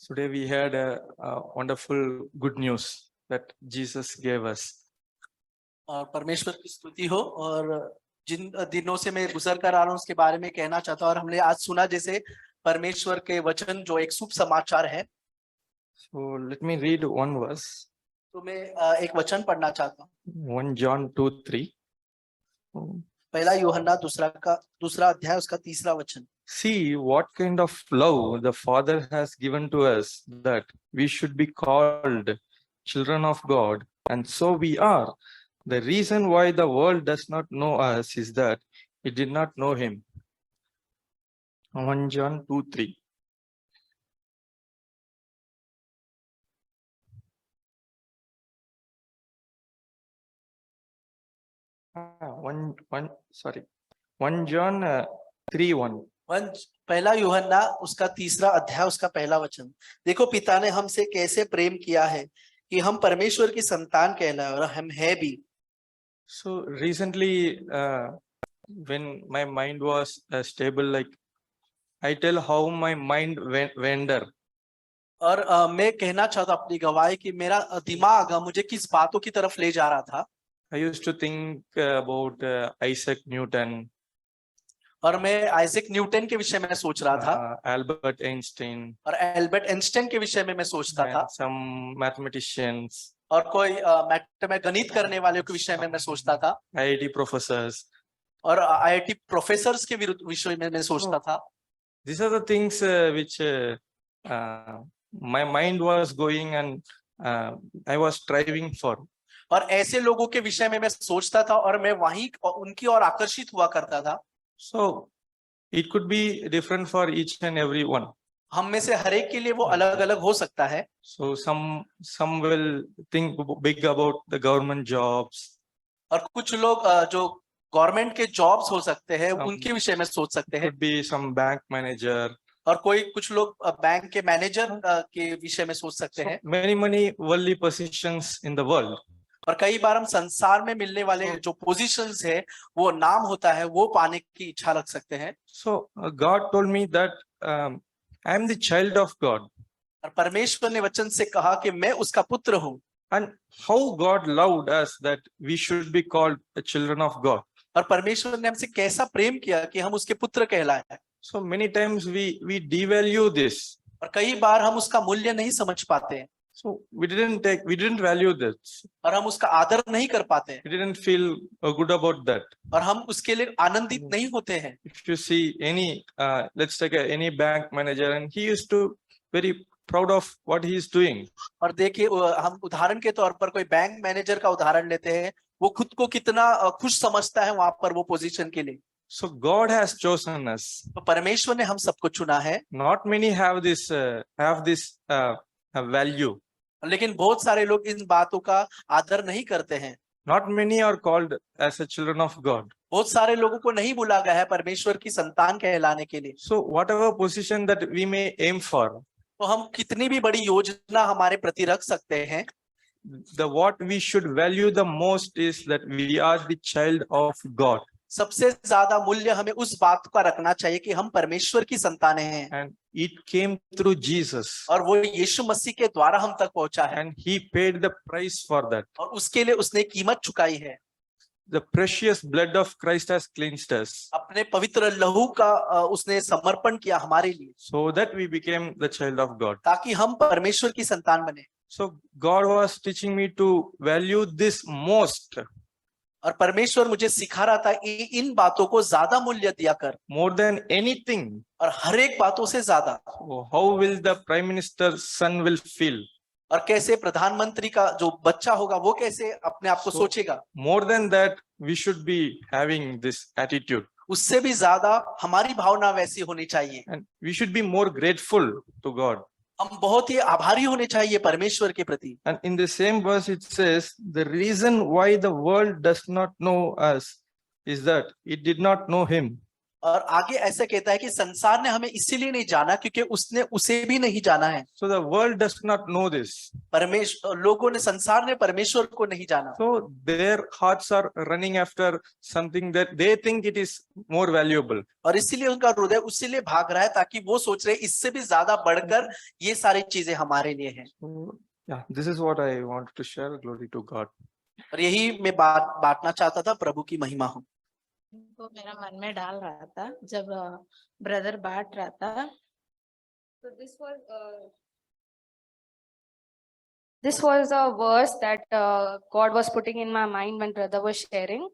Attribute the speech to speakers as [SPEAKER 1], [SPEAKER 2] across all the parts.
[SPEAKER 1] Today we had a wonderful good news that Jesus gave us.
[SPEAKER 2] और परमेश्वर की स्तुति हो। और जिन दिनों से मैं गुजर कर आ रहा हूँ उसके बारे में कहना चाहता हूँ। और हमने आज सुना जैसे परमेश्वर के वचन जो एक शुभ समाचार है।
[SPEAKER 1] So let me read one verse.
[SPEAKER 2] तो मैं एक वचन पढ़ना चाहता हूँ।
[SPEAKER 1] 1 John 2:3.
[SPEAKER 2] पहला यूहन्ना दूसरा अध्याय उसका तीसरा वचन।
[SPEAKER 1] See what kind of love the Father has given to us, that we should be called children of God, and so we are. The reason why the world does not know us is that it did not know him. 1 John 2:3. One John 3:1.
[SPEAKER 2] पहला यूहन्ना उसका तीसरा अध्याय उसका पहला वचन। देखो पिता ने हमसे कैसे प्रेम किया है कि हम परमेश्वर की संतान कहलाए, और हम है भी।
[SPEAKER 1] So recently, when my mind was stable, like I tell how my mind wander.
[SPEAKER 2] और मैं कहना चाहता अपनी गवाही कि मेरा दिमाग मुझे किस बातों की तरफ ले जा रहा था।
[SPEAKER 1] I used to think about Isaac Newton.
[SPEAKER 2] और मैं आइजैक न्यूटन के विषय में सोच रहा था।
[SPEAKER 1] Albert Einstein.
[SPEAKER 2] और एल्बर्ट आइंस्टाइन के विषय में मैं सोचता था।
[SPEAKER 1] Some mathematicians.
[SPEAKER 2] और कोई में गणित करने वाले के विषय में मैं सोचता था।
[SPEAKER 1] IIT professors.
[SPEAKER 2] और IIT प्रोफेसर्स के विषय में मैं सोचता था।
[SPEAKER 1] These are the things which my mind was going, and I was striving for.
[SPEAKER 2] और ऐसे लोगों के विषय में मैं सोचता था और मैं वहीं उनकी ओर आकर्षित हुआ करता था।
[SPEAKER 1] So it could be different for each and every one.
[SPEAKER 2] हम में से हर एक के लिए वो अलग अलग हो सकता है।
[SPEAKER 1] So some will think big about the government jobs.
[SPEAKER 2] और कुछ लोग जो गवर्नमेंट के जॉब्स हो सकते हैं उनके विषय में सोच सकते हैं।
[SPEAKER 1] Could be some bank manager.
[SPEAKER 2] और कुछ लोग बैंक के मैनेजर के विषय में सोच सकते हैं।
[SPEAKER 1] Many worldly positions in the world.
[SPEAKER 2] और कई बार हम संसार में मिलने वाले जो पोजीशंस है, वो नाम होता है, वो पाने की इच्छा रख सकते हैं।
[SPEAKER 1] So God told me that I am the child of God.
[SPEAKER 2] और परमेश्वर ने वचन से कहा कि मैं उसका पुत्र हूँ।
[SPEAKER 1] And how God loved us that we should be called the children of God.
[SPEAKER 2] और परमेश्वर ने हमसे कैसा प्रेम किया कि हम उसके पुत्र कहलाए।
[SPEAKER 1] So many times we devalue this.
[SPEAKER 2] और कई बार हम उसका मूल्य नहीं समझ पाते हैं।
[SPEAKER 1] So we didn't value this.
[SPEAKER 2] और हम उसका आदर नहीं कर पाते हैं।
[SPEAKER 1] We didn't feel good about that.
[SPEAKER 2] और हम उसके लिए आनंदित नहीं होते हैं।
[SPEAKER 1] If you see any, let's take any bank manager, and he used to very proud of what he is doing.
[SPEAKER 2] और देखिए हम उदाहरण के तौर पर कोई बैंक मैनेजर का उदाहरण लेते हैं, वो खुद को कितना खुश समझता है वहां पर वो पोजीशन के लिए।
[SPEAKER 1] So God has chosen us.
[SPEAKER 2] तो परमेश्वर ने हम सबको चुना है।
[SPEAKER 1] Not many have this value.
[SPEAKER 2] लेकिन बहुत सारे लोग इन बातों का आदर नहीं करते हैं।
[SPEAKER 1] Not many are called as a children of God.
[SPEAKER 2] बहुत सारे लोगों को नहीं बुला गया है परमेश्वर की संतान कहलाने के लिए।
[SPEAKER 1] So whatever position that we may aim for,
[SPEAKER 2] तो हम कितनी भी बड़ी योजना हमारे प्रति रख सकते हैं,
[SPEAKER 1] what we should value the most is that we are the child of God.
[SPEAKER 2] सबसे ज्यादा मूल्य हमें उस बात का रखना चाहिए कि हम परमेश्वर की संतानें हैं।
[SPEAKER 1] And it came through Jesus.
[SPEAKER 2] और वो यीशु मसीह के द्वारा हम तक पहुंचा है।
[SPEAKER 1] And he paid the price for that.
[SPEAKER 2] और उसके लिए उसने कीमत चुकाई है।
[SPEAKER 1] The precious blood of Christ has cleansed us.
[SPEAKER 2] अपने पवित्र लहू का उसने समर्पण किया हमारे लिए।
[SPEAKER 1] So that we became the child of God.
[SPEAKER 2] ताकि हम परमेश्वर की संतान बने।
[SPEAKER 1] So God was teaching me to value this most.
[SPEAKER 2] और परमेश्वर मुझे सिखा रहा था इन बातों को ज्यादा मूल्य दिया कर।
[SPEAKER 1] More than anything.
[SPEAKER 2] और हर एक बातों से ज्यादा।
[SPEAKER 1] How will the prime minister's son will feel?
[SPEAKER 2] और कैसे प्रधानमंत्री का जो बच्चा होगा वो कैसे अपने आप को सोचेगा।
[SPEAKER 1] More than that, we should be having this attitude.
[SPEAKER 2] उससे भी ज्यादा हमारी भावना वैसी होनी चाहिए।
[SPEAKER 1] And we should be more grateful to God.
[SPEAKER 2] हम बहुत ही आभारी होने चाहिए परमेश्वर के प्रति।
[SPEAKER 1] And in the same verse it says, the reason why the world does not know us is that it did not know him.
[SPEAKER 2] और आगे ऐसा कहता है कि संसार ने हमें इसीलिए नहीं जाना क्योंकि उसने उसे भी नहीं जाना है।
[SPEAKER 1] So the world does not know this.
[SPEAKER 2] संसार ने परमेश्वर को नहीं जाना,
[SPEAKER 1] So their hearts are running after something that they think it is more valuable.
[SPEAKER 2] और इसीलिए उनका हृदय उसीलिए भाग रहा है ताकि वो सोच रहे इससे भी ज्यादा बढ़कर ये सारी चीजें हमारे लिए हैं।
[SPEAKER 1] So, yeah, this is what I wanted to share. Glory to God.
[SPEAKER 2] और यही मैं बांटना चाहता था, प्रभु की महिमा हो।
[SPEAKER 3] तो मेरा मन में डाल रहा था जब ब्रदर बांट रहा था।
[SPEAKER 4] So this was a verse that God was putting in my mind when brother was sharing.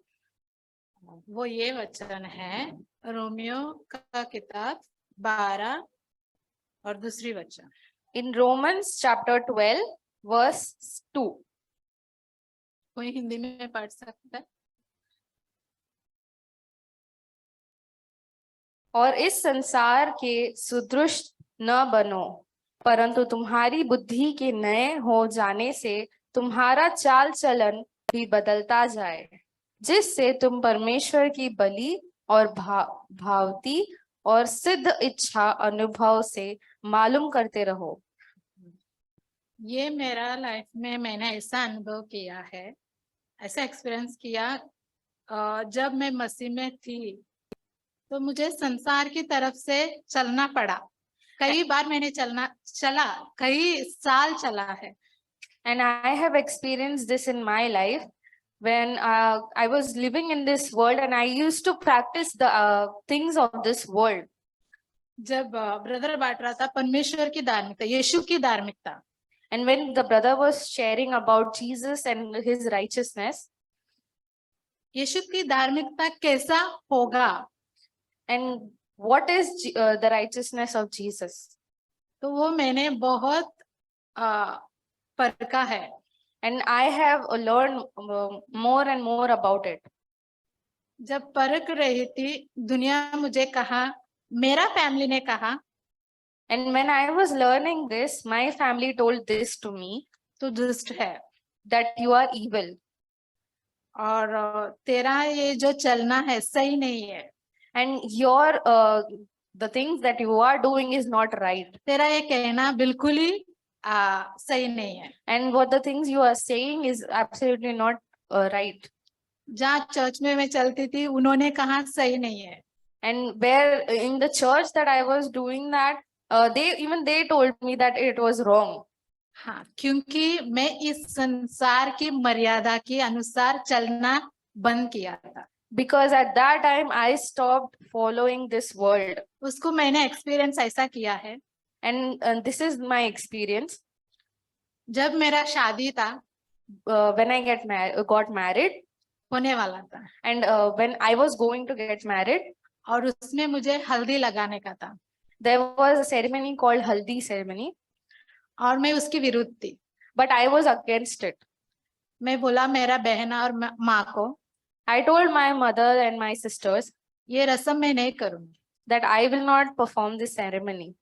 [SPEAKER 3] वो ये वचन है रोमियो का किताब 12 और दूसरी वचन।
[SPEAKER 4] In Romans chapter 12 verse 2.
[SPEAKER 3] कोई हिंदी में पढ़ सकता है?
[SPEAKER 4] और इस संसार के सुदृश न बनो, परंतु तुम्हारी बुद्धि के नए हो जाने से तुम्हारा चाल चलन भी बदलता जाए, जिससे तुम परमेश्वर की बलि और भावती और सिद्ध इच्छा अनुभव से मालूम करते रहो।
[SPEAKER 3] ये मेरा लाइफ में मैंने ऐसा अनुभव किया है, ऐसा एक्सपीरियंस किया जब मैं मसीह में थी तो मुझे संसार की तरफ से चलना पड़ा। कई बार मैंने चला कई साल चला है।
[SPEAKER 4] And I have experienced this in my life when I was living in this world and I used to practice the things of this world.
[SPEAKER 3] जब ब्रदर बांट रहा था परमेश्वर की धार्मिकता, यीशु की धार्मिकता,
[SPEAKER 4] and when the brother was sharing about Jesus and his righteousness,
[SPEAKER 3] यीशु की धार्मिकता कैसा होगा
[SPEAKER 4] and what is the righteousness of Jesus,
[SPEAKER 3] तो वो मैंने बहुत परखा है।
[SPEAKER 4] and I have learned more and more about it.
[SPEAKER 3] जब परख रही थी दुनिया मुझे कहा, मेरा फैमिली ने कहा,
[SPEAKER 4] and when I was learning this, my family told this to me,
[SPEAKER 3] तू दुष्ट है,
[SPEAKER 4] that you are evil,
[SPEAKER 3] और तेरा ये जो चलना है सही नहीं है,
[SPEAKER 4] and your the things that you are doing is not right,
[SPEAKER 3] तेरा ये कहना बिल्कुल ही सही नहीं है,
[SPEAKER 4] and what the things you are saying is absolutely not right.
[SPEAKER 3] जहाँ चर्च में मैं चलती थी उन्होंने कहा सही नहीं है,
[SPEAKER 4] and where in the church that I was doing that, they told me that it was wrong.
[SPEAKER 3] हाँ, क्योंकि मैं इस संसार की मर्यादा के अनुसार चलना बंद किया था।
[SPEAKER 4] Because at that time I stopped following this world.
[SPEAKER 3] उसको मैंने एक्सपीरियंस ऐसा किया है,
[SPEAKER 4] and this is my experience.
[SPEAKER 3] जब मेरा शादी था,
[SPEAKER 4] when I got married,
[SPEAKER 3] होने वाला था,
[SPEAKER 4] and when I was going to get married,
[SPEAKER 3] और उसमें मुझे हल्दी लगाने का था,
[SPEAKER 4] there was a ceremony called haldi ceremony,
[SPEAKER 3] और मैं उसकी विरुद्ध थी,
[SPEAKER 4] but I was against it.
[SPEAKER 3] मैं बोला मेरा बहन और माँ को,
[SPEAKER 4] I told my mother and my sisters
[SPEAKER 3] ये रस्म मैं नहीं करूंगी,
[SPEAKER 4] that I will not perform this ceremony.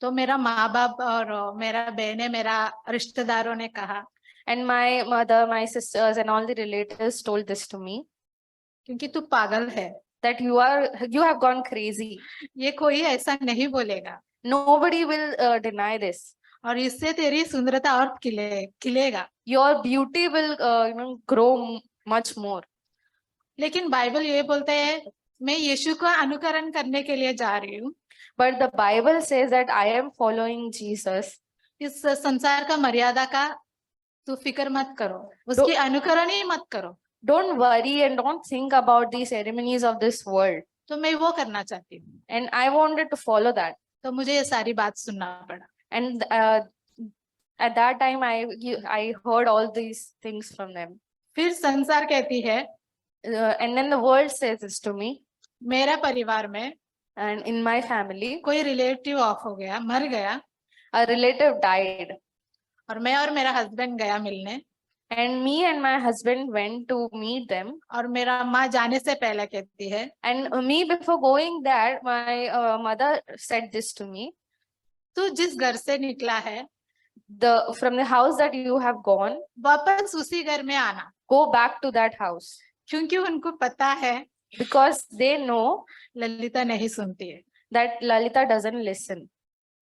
[SPEAKER 3] तो मेरा माँ बाप और मेरा बहन, मेरा रिश्तेदारों ने कहा,
[SPEAKER 4] and my mother, my sisters and all the relatives told this to me,
[SPEAKER 3] क्योंकि तू पागल है,
[SPEAKER 4] that you have gone crazy.
[SPEAKER 3] ये कोई ऐसा नहीं बोलेगा,
[SPEAKER 4] Nobody will deny this.
[SPEAKER 3] और इससे तेरी सुंदरता और खिलेगा,
[SPEAKER 4] your beauty will grow much more.
[SPEAKER 3] लेकिन बाइबल ये बोलते हैं मैं यीशु का अनुकरण करने के लिए जा रही हूँ,
[SPEAKER 4] but the Bible says that I am following Jesus.
[SPEAKER 3] इस संसार का मर्यादा का तू फिक्र मत करो, उसकी अनुकरण ही मत करो,
[SPEAKER 4] don't worry and don't think about the ceremonies of this world.
[SPEAKER 3] तो मैं वो करना चाहती हूँ,
[SPEAKER 4] and I wanted to follow that.
[SPEAKER 3] तो मुझे ये सारी बात सुनना पड़ा,
[SPEAKER 4] and at that time I heard all these things from them.
[SPEAKER 3] फिर संसार कहती है,
[SPEAKER 4] and then the world says this to me,
[SPEAKER 3] मेरा परिवार में
[SPEAKER 4] and in my family
[SPEAKER 3] कोई रिलेटिव ऑफ हो गया, मर गया,
[SPEAKER 4] a relative died,
[SPEAKER 3] और मैं और मेरा हस्बैंड गया मिलने,
[SPEAKER 4] and me and my husband went to meet them,
[SPEAKER 3] और मेरा माँ जाने से पहले कहती है,
[SPEAKER 4] and me before going there my mother said this to me,
[SPEAKER 3] तू जिस घर से निकला है,
[SPEAKER 4] from the house that you have gone,
[SPEAKER 3] वापस उसी घर में आना,
[SPEAKER 4] go back to that house.
[SPEAKER 3] क्योंकि उनको पता है
[SPEAKER 4] because they know
[SPEAKER 3] ललिता नहीं सुनती है।
[SPEAKER 4] that Lalita doesn't listen.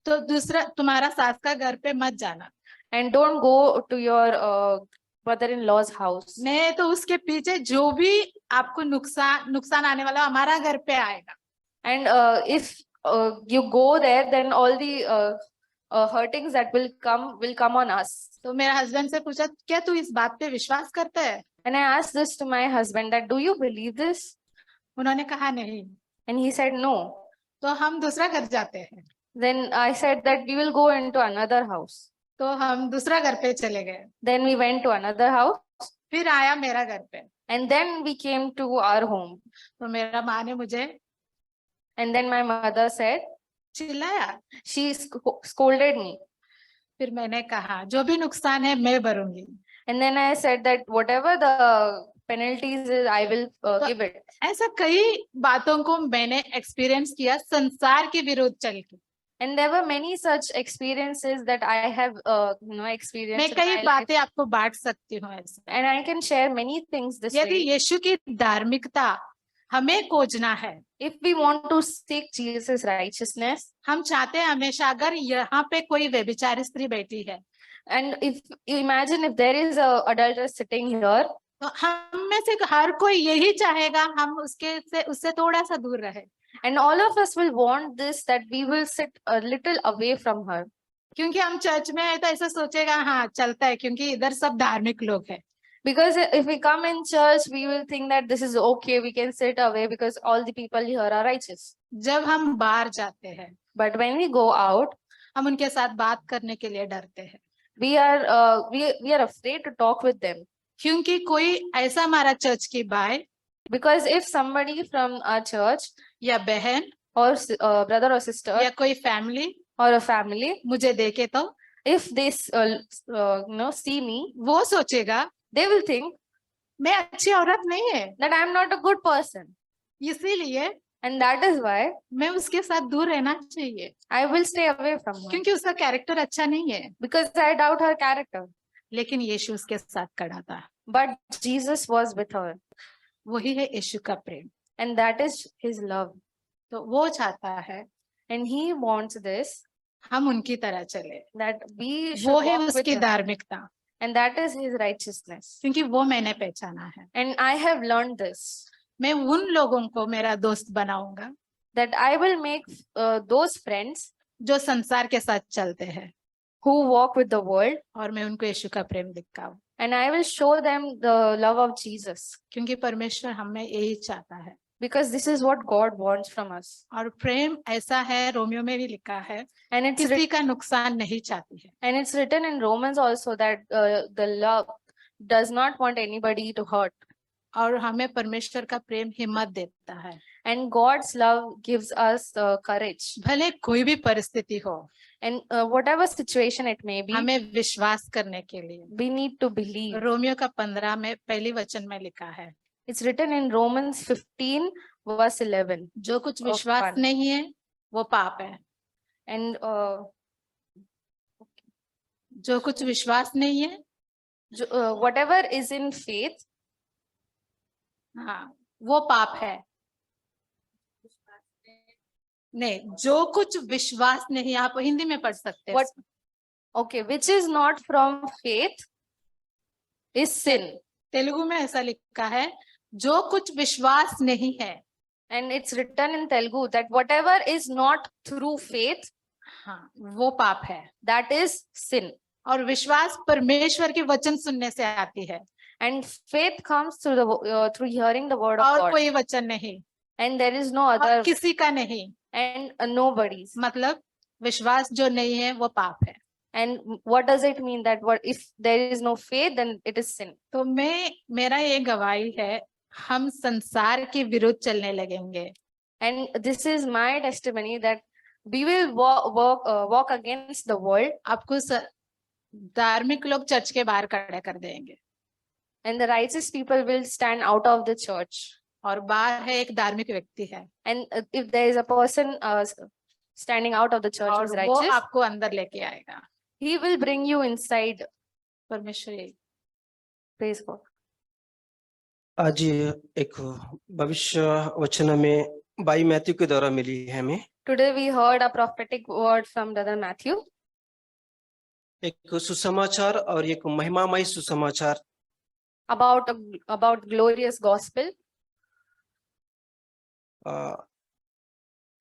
[SPEAKER 3] तो दूसरा, तुम्हारा सास का घर पे मत जाना।
[SPEAKER 4] And don't go to your mother-in-law's house.
[SPEAKER 3] नहीं तो उसके पीछे जो भी आपको नुकसान आने वाला हमारा घर पे आएगा।
[SPEAKER 4] And if you go there, then all the hurtings that will come on us.
[SPEAKER 3] तो मेरा हस्बैंड से पूछा, क्या तू इस बात पे विश्वास करता है?
[SPEAKER 4] And I asked this to my husband that do you believe this?
[SPEAKER 3] उन्होंने कहा नहीं।
[SPEAKER 4] And he said no.
[SPEAKER 3] तो हम दूसरा घर जाते हैं।
[SPEAKER 4] Then I said that we will go into another house.
[SPEAKER 3] तो हम दूसरा घर पे चले गए।
[SPEAKER 4] Then we went to another house.
[SPEAKER 3] फिर आया मेरा घर पे।
[SPEAKER 4] And then we came to our home.
[SPEAKER 3] तो मेरा माँ ने मुझे
[SPEAKER 4] And then my mother said,
[SPEAKER 3] चिल्लाया।
[SPEAKER 4] she scolded me.
[SPEAKER 3] फिर मैंने कहा, जो भी नुकसान है मैं भरूंगी।
[SPEAKER 4] And then I said that whatever the penalties is, I will give it.
[SPEAKER 3] ऐसा कई बातों को मैंने एक्सपीरियंस किया संसार के विरुद्ध चल के।
[SPEAKER 4] And there were many such experiences that I have experienced.
[SPEAKER 3] मैं
[SPEAKER 4] in
[SPEAKER 3] कई
[SPEAKER 4] my life.
[SPEAKER 3] बातें आपको बांट सकती हूँ ऐसे।
[SPEAKER 4] And I can share many things this
[SPEAKER 3] यदि
[SPEAKER 4] way.
[SPEAKER 3] यीशु की धार्मिकता हमें खोजना है,
[SPEAKER 4] If we want to seek Jesus' righteousness,
[SPEAKER 3] हम चाहते हैं हमेशा, अगर यहाँ पे कोई व्यभिचारी स्त्री बैठी है,
[SPEAKER 4] and if you imagine if there is a adulteress sitting here,
[SPEAKER 3] तो हम में से हर कोई यही चाहेगा हम उससे थोड़ा सा दूर रहे।
[SPEAKER 4] and all of us will want this, that we will sit a little away from her.
[SPEAKER 3] क्योंकि हम चर्च में है तो ऐसा सोचेगा, हाँ चलता है क्योंकि इधर सब धार्मिक लोग हैं।
[SPEAKER 4] Because if we come in church, we will think that this is okay, we can sit away because all the people here are righteous.
[SPEAKER 3] जब हम बाहर जाते हैं,
[SPEAKER 4] But when we go out,
[SPEAKER 3] हम उनके साथ बात करने के लिए डरते हैं,
[SPEAKER 4] we are afraid to talk with them.
[SPEAKER 3] क्योंकि कोई ऐसा हमारा चर्च की भाई
[SPEAKER 4] Because if somebody from our church
[SPEAKER 3] या बहन
[SPEAKER 4] or brother or sister
[SPEAKER 3] या कोई फैमिली
[SPEAKER 4] or a family,
[SPEAKER 3] मुझे देखे तो
[SPEAKER 4] if they see me,
[SPEAKER 3] वो सोचेगा
[SPEAKER 4] they will think
[SPEAKER 3] मैं अच्छी औरत नहीं है,
[SPEAKER 4] that I am not a good person.
[SPEAKER 3] इसीलिए
[SPEAKER 4] And that is why
[SPEAKER 3] मैं उसके साथ दूर रहना चाहिए,
[SPEAKER 4] I will stay away from her.
[SPEAKER 3] क्योंकि उसका कैरेक्टर अच्छा नहीं है।
[SPEAKER 4] Because I doubt her character.
[SPEAKER 3] लेकिन यीशु उसके साथ खड़ा था।
[SPEAKER 4] But Jesus was with her.
[SPEAKER 3] वही है यीशु का प्रेम।
[SPEAKER 4] And that is his love.
[SPEAKER 3] तो वो चाहता है
[SPEAKER 4] And he wants this,
[SPEAKER 3] हम उनकी तरह चले,
[SPEAKER 4] that we should
[SPEAKER 3] वो है
[SPEAKER 4] walk with
[SPEAKER 3] उसकी
[SPEAKER 4] him.
[SPEAKER 3] धार्मिकता,
[SPEAKER 4] And that is his righteousness.
[SPEAKER 3] क्योंकि वो मैंने पहचाना है।
[SPEAKER 4] And I have learned this,
[SPEAKER 3] मैं उन लोगों को मेरा दोस्त बनाऊंगा
[SPEAKER 4] that I will make those friends
[SPEAKER 3] जो संसार के साथ चलते हैं,
[SPEAKER 4] who walk with the world,
[SPEAKER 3] और मैं उनको यीशु का प्रेम दिखाऊं,
[SPEAKER 4] and I will show them the love of Jesus.
[SPEAKER 3] क्योंकि परमेश्वर हमें यही चाहता है।
[SPEAKER 4] Because this is what God wants from us.
[SPEAKER 3] और प्रेम ऐसा है, रोमियो में भी लिखा है,
[SPEAKER 4] And it's
[SPEAKER 3] किसी का नुकसान नहीं चाहती है।
[SPEAKER 4] And it's written in Romans also that the love does not want anybody to hurt.
[SPEAKER 3] और हमें परमेश्वर का प्रेम हिम्मत देता है।
[SPEAKER 4] And God's love gives us courage.
[SPEAKER 3] भले कोई भी परिस्थिति हो,
[SPEAKER 4] And whatever situation it may be,
[SPEAKER 3] हमें विश्वास करने के लिए।
[SPEAKER 4] we need to believe.
[SPEAKER 3] Romeo का 15 में पहली वचन में लिखा है,
[SPEAKER 4] It's written in Romans 15 verse 11.
[SPEAKER 3] जो कुछ विश्वास
[SPEAKER 4] fun.
[SPEAKER 3] नहीं है वो पाप है।
[SPEAKER 4] And
[SPEAKER 3] जो कुछ विश्वास नहीं है,
[SPEAKER 4] whatever is in faith,
[SPEAKER 3] हाँ वो पाप है। नहीं, जो कुछ विश्वास नहीं, आप हिंदी में पढ़ सकते हैं।
[SPEAKER 4] What- okay, which is not from faith is sin.
[SPEAKER 3] Telugu में ऐसा लिखा है, जो कुछ विश्वास नहीं है,
[SPEAKER 4] And it's written in Telugu that whatever is not through faith,
[SPEAKER 3] हाँ वो पाप है।
[SPEAKER 4] that is sin.
[SPEAKER 3] और विश्वास परमेश्वर के वचन सुनने से आती है,
[SPEAKER 4] And faith comes through through hearing the word of
[SPEAKER 3] और
[SPEAKER 4] God.
[SPEAKER 3] कोई वचन नहीं,
[SPEAKER 4] And there is no
[SPEAKER 3] और
[SPEAKER 4] other,
[SPEAKER 3] किसी का नहीं।
[SPEAKER 4] and nobody's.
[SPEAKER 3] मतलब विश्वास जो नहीं है वो पाप है।
[SPEAKER 4] And what does it mean that what if there is no faith, then it is sin?
[SPEAKER 3] तो मेरा ये गवाही है, हम संसार के विरुद्ध चलने लगेंगे।
[SPEAKER 4] And this is my testimony that we will walk against the world,
[SPEAKER 3] आपको धार्मिक लोग चर्च के बाहर खड़े कर देंगे,
[SPEAKER 4] and the righteous people will stand out of the church.
[SPEAKER 3] और बाहर है एक धार्मिक व्यक्ति है,
[SPEAKER 4] And if there is a person standing out of the church who is
[SPEAKER 3] और वो
[SPEAKER 4] righteous,
[SPEAKER 3] आपको अंदर लेके आएगा।
[SPEAKER 4] he will bring you inside.
[SPEAKER 3] परमेश्वर
[SPEAKER 4] Praise God.
[SPEAKER 5] आज एक भविष्य वचन में भाई मैथ्यू के द्वारा मिली है हमें।
[SPEAKER 4] Today we heard a prophetic word from Brother Matthew
[SPEAKER 5] एक सुसमाचार और एक महिमामय सुसमाचार।
[SPEAKER 4] about glorious gospel.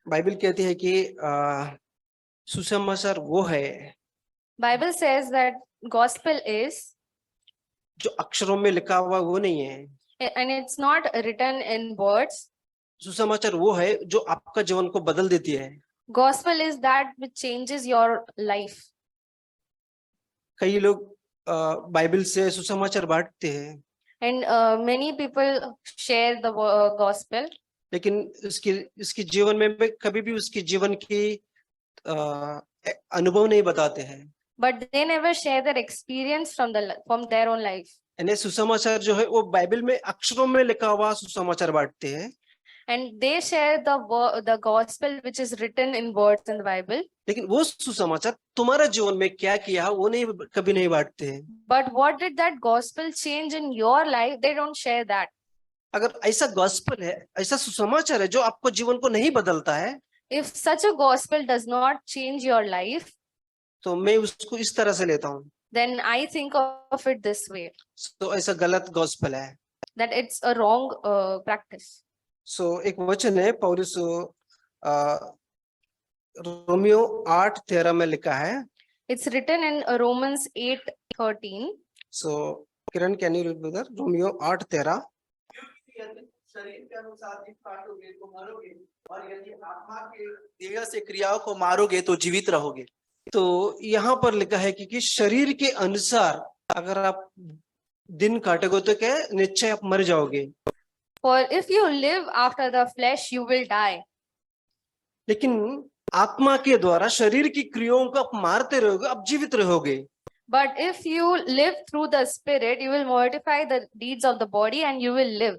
[SPEAKER 5] बाइबल कहती है कि सुसमाचार वो है
[SPEAKER 4] Bible says that gospel is,
[SPEAKER 5] जो अक्षरों में लिखा हुआ वो नहीं है।
[SPEAKER 4] and it's not written in words.
[SPEAKER 5] सुसमाचार वो है जो आपका जीवन को बदल देती है।
[SPEAKER 4] Gospel is that which changes your life.
[SPEAKER 5] कई लोग बाइबल से सुसमाचार बांटते हैं,
[SPEAKER 4] And many people share the gospel,
[SPEAKER 5] लेकिन इसके जीवन में भी कभी भी उसके जीवन की अनुभव नहीं बताते हैं।
[SPEAKER 4] but they never share their experience from their own life.
[SPEAKER 5] यानी सुसमाचार जो है वो बाइबल में अक्षरों में लिखा हुआ सुसमाचार बांटते हैं,
[SPEAKER 4] And they share the gospel which is written in words in the Bible.
[SPEAKER 5] लेकिन वो सुसमाचार तुम्हारा जीवन में क्या किया वो नहीं, कभी नहीं बांटते हैं।
[SPEAKER 4] But what did that gospel change in your life? They don't share that.
[SPEAKER 5] अगर ऐसा गॉस्पेल है, ऐसा सुसमाचार है जो आपको जीवन को नहीं बदलता है,
[SPEAKER 4] If such a gospel does not change your life,
[SPEAKER 5] तो मैं उसको इस तरह से लेता हूँ,
[SPEAKER 4] then I think of it this way,
[SPEAKER 5] तो ऐसा गलत गॉस्पेल है।
[SPEAKER 4] that it's a wrong practice.
[SPEAKER 5] सो एक वचन है पौलुस रोमियो 8:13 में लिखा है।
[SPEAKER 4] It's written in Romans 8:13.
[SPEAKER 5] So Kiran can you read brother? Romeo 8:13।
[SPEAKER 2] शरीर के अनुसार जिस काटोगे तो मरोगे, और यदि आत्मा के देह से क्रियाओं को मारोगे तो जीवित रहोगे।
[SPEAKER 5] तो यहाँ पर लिखा है कि शरीर के अनुसार अगर आप दिन काटोगे तो क्या निश्चय आप मर जाओगे,
[SPEAKER 4] For if you live after the flesh, you will die.
[SPEAKER 5] लेकिन आत्मा के द्वारा शरीर की क्रियाओं को आप मारते रहोगे, आप जीवित रहोगे।
[SPEAKER 4] But if you live through the spirit, you will mortify the deeds of the body and you will live.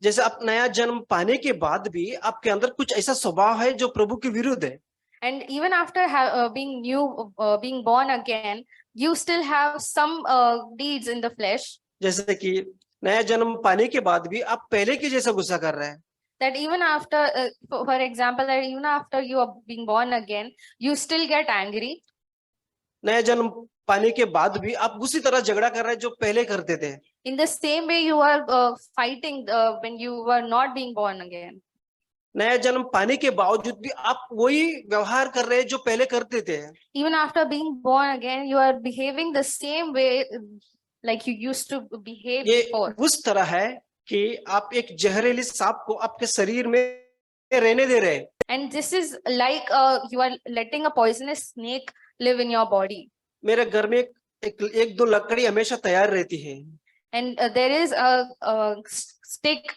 [SPEAKER 5] जैसे आप नया जन्म पाने के बाद भी आपके अंदर कुछ ऐसा स्वभाव है जो प्रभु के विरुद्ध है।
[SPEAKER 4] And even after being born again, you still have some deeds in the flesh.
[SPEAKER 5] जैसे कि नया जन्म पाने के बाद भी आप पहले के जैसा गुस्सा कर रहे हैं।
[SPEAKER 4] That even after, for example, that even after you are being born again, you still get angry.
[SPEAKER 5] नया जन्म पाने के बाद भी आप उसी तरह झगड़ा कर रहे हैं जो पहले करते थे।
[SPEAKER 4] In the same way, you are fighting when you were not being born again.
[SPEAKER 5] नया जन्म पाने के बावजूद भी आप वही व्यवहार कर रहे हैं जो पहले करते थे।
[SPEAKER 4] Even after being born again, you are behaving the same way like you used to behave
[SPEAKER 5] ये
[SPEAKER 4] before.
[SPEAKER 5] उस तरह है कि आप एक जहरीली सांप को आपके शरीर में रहने दे रहे हैं।
[SPEAKER 4] And this is like you are letting a poisonous snake live in your body.
[SPEAKER 5] मेरे घर में एक दो लकड़ी हमेशा तैयार रहती है।
[SPEAKER 4] And there is a stick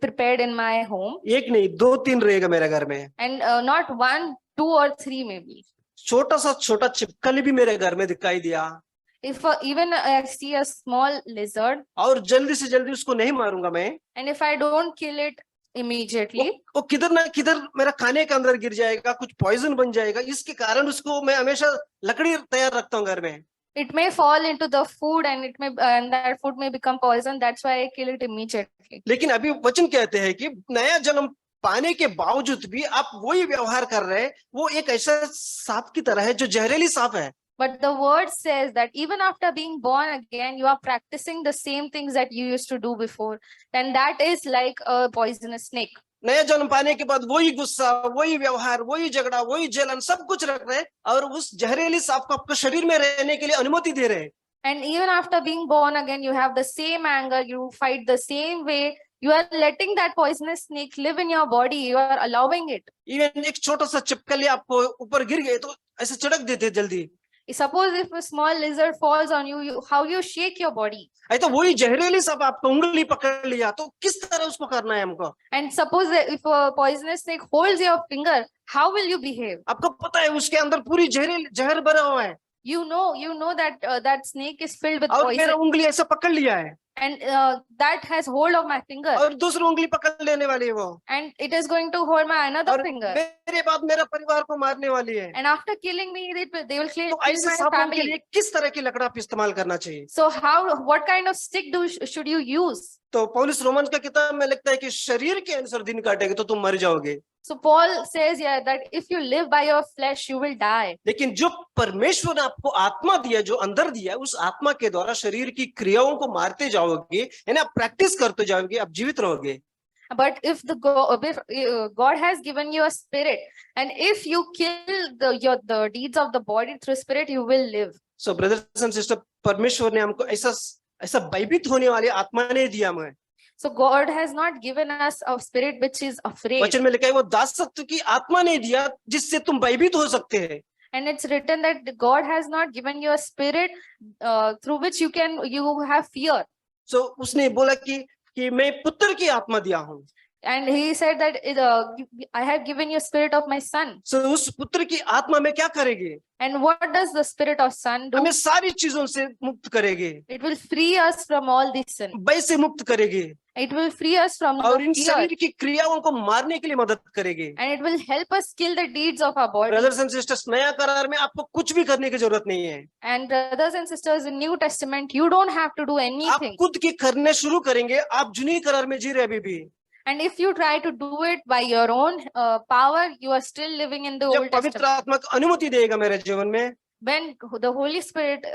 [SPEAKER 4] prepared in my home.
[SPEAKER 5] एक नहीं 2-3 रहेगा मेरे घर में।
[SPEAKER 4] And not 1, 2 or 3 maybe.
[SPEAKER 5] छोटा छिपकली भी मेरे घर में दिखाई दिया।
[SPEAKER 4] If even I see a small lizard,
[SPEAKER 5] और जल्दी से जल्दी उसको नहीं मारूंगा मैं,
[SPEAKER 4] and if I don't kill it immediately,
[SPEAKER 5] वो किधर ना किधर मेरा खाने के अंदर गिर जाएगा, कुछ पॉइजन बन जाएगा। इसके कारण उसको मैं हमेशा लकड़ी तैयार रखता हूँ घर में।
[SPEAKER 4] it may fall into the food and that food may become poison. That's why I kill it immediately.
[SPEAKER 5] लेकिन अभी वचन कहते हैं कि नया जन्म पाने के बावजूद भी आप वही व्यवहार कर रहे हैं। वो एक ऐसा सांप की तरह है जो जहरीली सांप है।
[SPEAKER 4] But the word says that even after being born again, you are practicing the same things that you used to do before. And that is like a poisonous snake.
[SPEAKER 5] नया जन्म पाने के बाद वही गुस्सा, वही व्यवहार, वही झगड़ा, वही जलन सब कुछ रख रहे हैं और उस जहरीली सांप को आपके शरीर में रहने के लिए अनुमति दे रहे हैं।
[SPEAKER 4] And even after being born again, you have the same anger, you fight the same way. You are letting that poisonous snake live in your body. You are allowing it.
[SPEAKER 5] Even एक छोटा सा छिपकली आपको ऊपर गिर गए तो ऐसे चढ़क देते जल्दी।
[SPEAKER 4] Suppose if a small lizard falls on you, how you shake your body.
[SPEAKER 5] तो वही जहरीली सांप आपको उंगली पकड़ लिया तो किस तरह उसको करना है हमको।
[SPEAKER 4] And suppose that if a poisonous snake holds your finger, how will you behave?
[SPEAKER 5] आपको पता है उसके अंदर पूरी जहर भरा हुआ है।
[SPEAKER 4] you know that that snake is filled with
[SPEAKER 5] और मेरा
[SPEAKER 4] poison,
[SPEAKER 5] उंगली ऐसा पकड़ लिया है
[SPEAKER 4] and that has hold of my finger,
[SPEAKER 5] और दूसरी उंगली पकड़ लेने वाली है वो,
[SPEAKER 4] and it is going to hold my another
[SPEAKER 5] और
[SPEAKER 4] finger,
[SPEAKER 5] मेरे बाद मेरा परिवार को मारने वाली है।
[SPEAKER 4] and after killing me they will kill
[SPEAKER 5] तो ऐसे
[SPEAKER 4] my
[SPEAKER 5] सांपों के
[SPEAKER 4] family.
[SPEAKER 5] लिए किस तरह की लकड़ा आप इस्तेमाल करना चाहिए?
[SPEAKER 4] So what kind of stick should you use?
[SPEAKER 5] तो पौलुस रोमन का किताब में लिखता है कि शरीर के अनुसार दिन काटेंगे तो तुम मर जाओगे,
[SPEAKER 4] So Paul says that if you live by your flesh, you will die.
[SPEAKER 5] लेकिन जो परमेश्वर ने आपको आत्मा दिया, जो अंदर दिया, उस आत्मा के द्वारा शरीर की क्रियाओं को मारते जाओगे, यानी आप प्रैक्टिस करते जाओगे, आप जीवित रहोगे।
[SPEAKER 4] But if God has given you a spirit, and if you kill the deeds of the body through spirit, you will live.
[SPEAKER 5] So brothers and sister, परमेश्वर ने हमको ऐसा भयभीत होने वाली आत्मा नहीं दिया हमें।
[SPEAKER 4] So God has not given us a spirit which is afraid.
[SPEAKER 5] वचन में लिखा है वो दासत्व की आत्मा नहीं दिया जिससे तुम भयभीत हो सकते हैं।
[SPEAKER 4] And it's written that God has not given you a spirit through which you have fear.
[SPEAKER 5] सो उसने बोला कि मैं पुत्र की आत्मा दिया हूँ।
[SPEAKER 4] And he said that I have given you spirit of my son.
[SPEAKER 5] सो उस पुत्र की आत्मा में क्या करेगी?
[SPEAKER 4] And what does the spirit of son do?
[SPEAKER 5] हमें सारी चीजों से मुक्त करेगी,
[SPEAKER 4] It will free us from all this sin.
[SPEAKER 5] भय से मुक्त करेगी,
[SPEAKER 4] It will free us from
[SPEAKER 5] और इन
[SPEAKER 4] fear.
[SPEAKER 5] शरीर की क्रियाओं को मारने के लिए मदद करेगी।
[SPEAKER 4] And it will help us kill the deeds of our body.
[SPEAKER 5] Brothers and sisters, नया करार में आपको कुछ भी करने की जरूरत नहीं है।
[SPEAKER 4] And brothers and sisters, in New Testament, you don't have to do
[SPEAKER 5] आप
[SPEAKER 4] anything.
[SPEAKER 5] खुद की करने शुरू करेंगे, आप जुनी करार में जी रहे अभी भी।
[SPEAKER 4] And if you try to do it by your own power, you are still living in the
[SPEAKER 5] जब
[SPEAKER 4] Old
[SPEAKER 5] पवित्र
[SPEAKER 4] Testament.
[SPEAKER 5] आत्मा को अनुमति देगा मेरे जीवन में,
[SPEAKER 4] When the Holy Spirit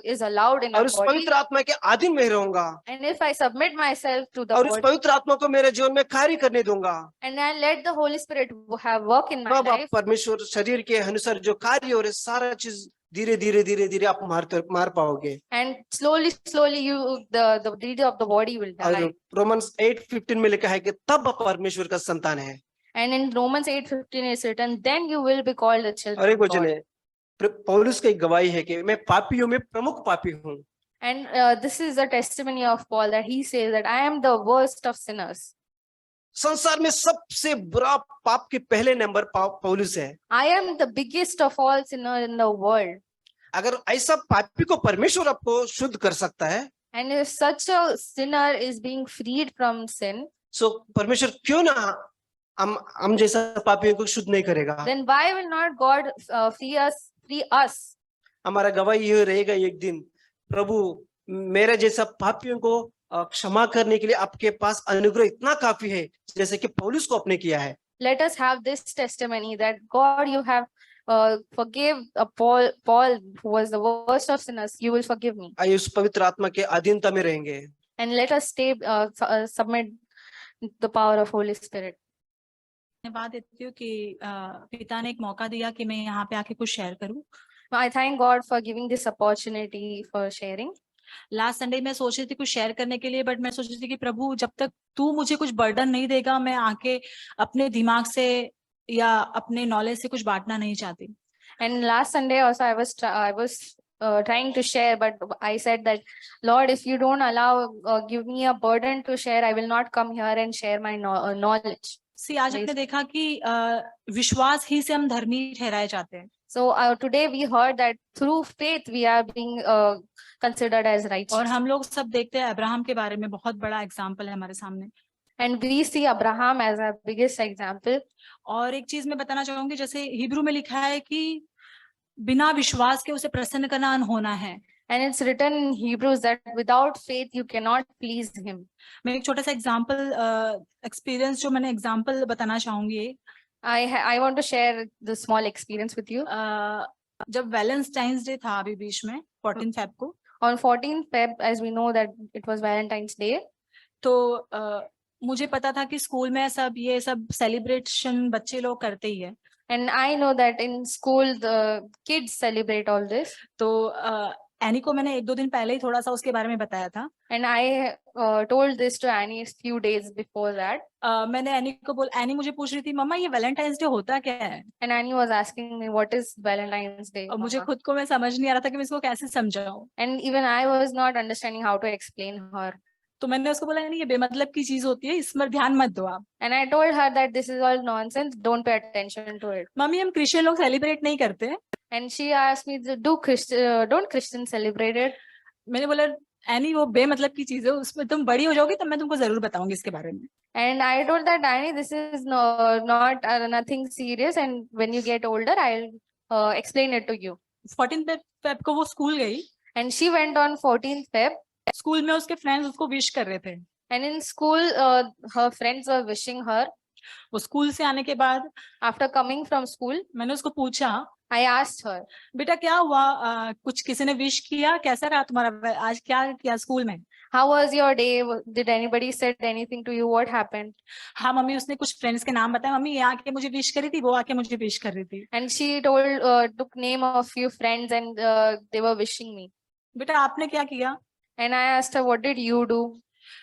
[SPEAKER 4] is allowed in
[SPEAKER 5] और
[SPEAKER 4] our
[SPEAKER 5] उस
[SPEAKER 4] body,
[SPEAKER 5] पवित्र आत्मा के अधीन में रहूंगा,
[SPEAKER 4] and if I submit myself to the
[SPEAKER 5] और उस
[SPEAKER 4] body,
[SPEAKER 5] पवित्र आत्मा को मेरे जीवन में कार्य करने दूंगा,
[SPEAKER 4] and I let the Holy Spirit have work in my
[SPEAKER 5] तब आप
[SPEAKER 4] life,
[SPEAKER 5] परमेश्वर शरीर के अनुसार जो कार्य हो रहे सारा चीज धीरे धीरे आप मार पाओगे।
[SPEAKER 4] and slowly the deed of the body will die.
[SPEAKER 5] और रोमन्स 8:15 में लिखा है कि तब आप परमेश्वर का संतान है।
[SPEAKER 4] And in Romans 8:15 is written, then you will be called the
[SPEAKER 5] और
[SPEAKER 4] children
[SPEAKER 5] एक
[SPEAKER 4] of
[SPEAKER 5] वचन
[SPEAKER 4] God.
[SPEAKER 5] है, पौलुस की गवाही है कि मैं पापियों में प्रमुख पापी हूँ।
[SPEAKER 4] And this is the testimony of Paul, that he says that I am the worst of sinners.
[SPEAKER 5] संसार में सबसे बुरा पाप के पहले नंबर पौलुस है।
[SPEAKER 4] I am the biggest of all sinners in the world.
[SPEAKER 5] अगर ऐसा पापी को परमेश्वर आपको शुद्ध कर सकता है,
[SPEAKER 4] And if such a sinner is being freed from sin,
[SPEAKER 5] सो परमेश्वर क्यों ना हम जैसा पापियों को शुद्ध नहीं करेगा?
[SPEAKER 4] then why will not God free us?
[SPEAKER 5] हमारा गवाही ये रहेगा एक दिन, प्रभु मेरे जैसा पापियों को क्षमा करने के लिए आपके पास अनुग्रह इतना काफी है, जैसे कि पौलुस को आपने किया है।
[SPEAKER 4] Let us have this testimony that God, you have forgave Paul, who was the worst of sinners. You will forgive me.
[SPEAKER 5] आइए उस पवित्र आत्मा के अधीनता में रहेंगे।
[SPEAKER 4] And let us submit the power of Holy Spirit.
[SPEAKER 6] धन्यवाद देती हूँ कि पिता ने एक मौका दिया कि मैं यहाँ पे आके कुछ शेयर करूँ।
[SPEAKER 4] I thank God for giving this opportunity for sharing.
[SPEAKER 6] Last Sunday मैं सोच रही थी कुछ शेयर करने के लिए, बट मैं सोच रही थी कि प्रभु जब तक तू मुझे कुछ बर्डन नहीं देगा, मैं आके अपने दिमाग से या अपने नॉलेज से कुछ बांटना नहीं चाहती।
[SPEAKER 4] And last Sunday also I was trying to share, but I said that, Lord, if you don't allow, give me a burden to share, I will not come here and share my knowledge.
[SPEAKER 6] आज हमने देखा कि विश्वास ही से हम धर्मी ठहराए जाते हैं।
[SPEAKER 4] So today we heard that through faith we are being considered as righteous.
[SPEAKER 6] और हम लोग सब देखते हैं अब्राहम के बारे में, बहुत बड़ा एग्जाम्पल है हमारे सामने।
[SPEAKER 4] And we see Abraham as our biggest example.
[SPEAKER 6] और एक चीज मैं बताना चाहूंगी, जैसे हिब्रू में लिखा है कि बिना विश्वास के उसे प्रसन्न करना अनहोना है।
[SPEAKER 4] And it's written in Hebrews that without faith you cannot please him.
[SPEAKER 6] मैं एक छोटा सा एग्जाम्पल एक्सपीरियंस जो मैंने एग्जाम्पल बताना चाहूंगी।
[SPEAKER 4] I want to share the small experience with you.
[SPEAKER 6] जब वैलेंटाइंस डे था अभी बीच में 14 फेब को,
[SPEAKER 4] On 14th Feb, as we know that it was Valentine's Day.
[SPEAKER 6] तो मुझे पता था कि स्कूल में ये सब सेलिब्रेशन बच्चे लोग करते ही है।
[SPEAKER 4] And I know that in school the kids celebrate all this.
[SPEAKER 6] तो एनी को मैंने 1-2 दिन पहले ही थोड़ा सा उसके बारे में बताया था।
[SPEAKER 4] And I told this to Annie a few days before that.
[SPEAKER 6] मैंने एनी को एनी मुझे पूछ रही थी, मम्मा ये वैलेंटाइंस डे होता क्या है?
[SPEAKER 4] And Annie was asking me, what is Valentine's Day?
[SPEAKER 6] और मुझे
[SPEAKER 4] Mama?
[SPEAKER 6] खुद को मैं समझ नहीं आ रहा था कि मैं इसको कैसे समझाऊं।
[SPEAKER 4] And even I was not understanding how to explain her.
[SPEAKER 6] तो मैंने उसको बोला, नहीं ये बेमतलब की चीज होती है, इसमें ध्यान मत दो आप।
[SPEAKER 4] And I told her that this is all nonsense, don't pay attention to it.
[SPEAKER 6] Mummy हम क्रिश्चियन लोग सेलिब्रेट नहीं करते।
[SPEAKER 4] And she asked me, don't Christians celebrate it?
[SPEAKER 6] मैंने बोला एनी वो बेमतलब की चीज है, उसमें तुम बड़ी हो जाओगी तब मैं तुमको जरूर बताऊंगी इसके बारे में।
[SPEAKER 4] And I told that, Danny, this is not nothing serious. And when you get older, I'll explain it to you.
[SPEAKER 6] 14 Feb को वो स्कूल गई।
[SPEAKER 4] And she went on 14th Feb.
[SPEAKER 6] School में उसके फ्रेंड्स उसको विश कर रहे थे।
[SPEAKER 4] And in school, her friends were wishing her.
[SPEAKER 6] वो स्कूल से आने के बाद
[SPEAKER 4] After coming from school,
[SPEAKER 6] मैंने उसको पूछा,
[SPEAKER 4] I asked her,
[SPEAKER 6] बेटा क्या हुआ, कुछ किसी ने विश किया, कैसा रहा तुम्हारा आज, क्या किया स्कूल में?
[SPEAKER 4] how was your day? Did anybody said anything to you? What happened?
[SPEAKER 6] हाँ मम्मी, उसने कुछ फ्रेंड्स के नाम बताया, मम्मी ये आके मुझे विश करी थी, वो आके मुझे विश कर रही थी।
[SPEAKER 4] And she took name of few friends, and they were wishing me.
[SPEAKER 6] बेटा आपने क्या किया?
[SPEAKER 4] And I asked her, what did you do?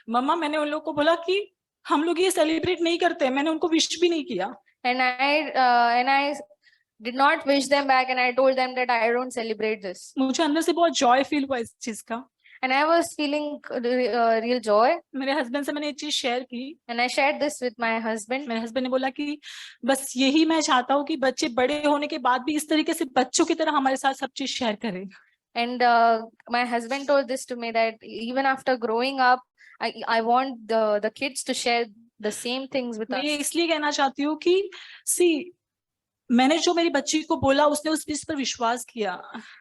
[SPEAKER 6] मम्मा मैंने उन लोगों को बोला कि हम लोग ये सेलिब्रेट नहीं करते, मैंने उनको विश भी नहीं किया।
[SPEAKER 4] And I did not wish them back, and I told them that I don't celebrate this.
[SPEAKER 6] मुझे अंदर से बहुत जॉय फील हुआ इस चीज का।
[SPEAKER 4] And I was feeling real joy.
[SPEAKER 6] मेरे हस्बैंड से मैंने ये चीज शेयर की।
[SPEAKER 4] And I shared this with my husband.
[SPEAKER 6] मेरे हस्बैंड ने बोला कि बस यही मैं चाहता हूँ कि बच्चे बड़े होने के बाद भी इस तरीके से बच्चों की तरह हमारे साथ सब चीज शेयर करें।
[SPEAKER 4] And my husband told this to me, that even after growing up, I want the kids to share the same things with
[SPEAKER 6] मैं
[SPEAKER 4] us.
[SPEAKER 6] ये इसलिए कहना चाहती हूँ कि मैंने जो मेरी बच्ची को बोला उसने उस चीज पर विश्वास किया।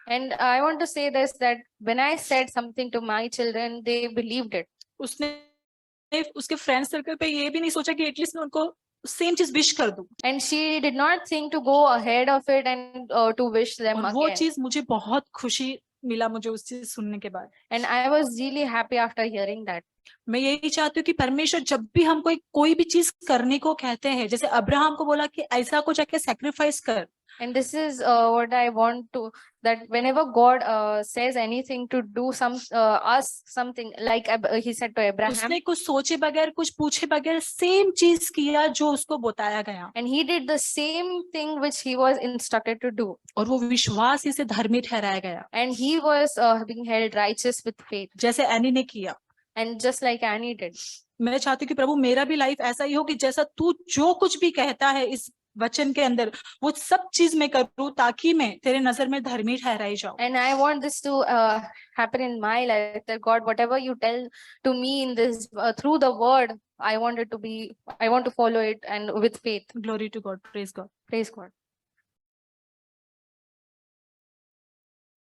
[SPEAKER 4] And I want to say this, that when I said something to my children, they believed it.
[SPEAKER 6] उसने उसके फ्रेंड सर्कल पे ये भी नहीं सोचा कि एटलीस्ट मैं उनको सेम चीज विश कर दूं।
[SPEAKER 4] And she did not think to go ahead of it and to wish them
[SPEAKER 6] और वो
[SPEAKER 4] again.
[SPEAKER 6] चीज मुझे बहुत खुशी मिला मुझे उस चीज सुनने के बाद।
[SPEAKER 4] And I was really happy after hearing that.
[SPEAKER 6] मैं यही चाहती हूँ कि परमेश्वर जब भी हमको कोई भी चीज करने को कहते हैं, जैसे अब्राहम को बोला कि ऐसा को जाके सैक्रिफाइस कर।
[SPEAKER 4] And this is what I want to, that whenever God says anything to do something, like he said to Abraham,
[SPEAKER 6] उसने कुछ सोचे बगैर कुछ पूछे बगैर सेम चीज किया जो उसको बताया गया,
[SPEAKER 4] and he did the same thing which he was instructed to do.
[SPEAKER 6] और वो विश्वास से धर्मी ठहराया गया,
[SPEAKER 4] And he was being held righteous with faith.
[SPEAKER 6] जैसे एनी ने किया।
[SPEAKER 4] And just like Annie did.
[SPEAKER 6] मैं चाहती हूँ कि प्रभु मेरा भी लाइफ ऐसा ही हो कि जैसा तू जो कुछ भी कहता है इस वचन के अंदर वो सब चीज मैं करूँ, ताकि मैं तेरे नजर में धर्मी ठहराई जाऊं।
[SPEAKER 4] And I want this to happen in my life, that God, whatever you tell to me in this through the word, I want to follow it and with faith.
[SPEAKER 6] Glory to God, praise God.
[SPEAKER 4] Praise God.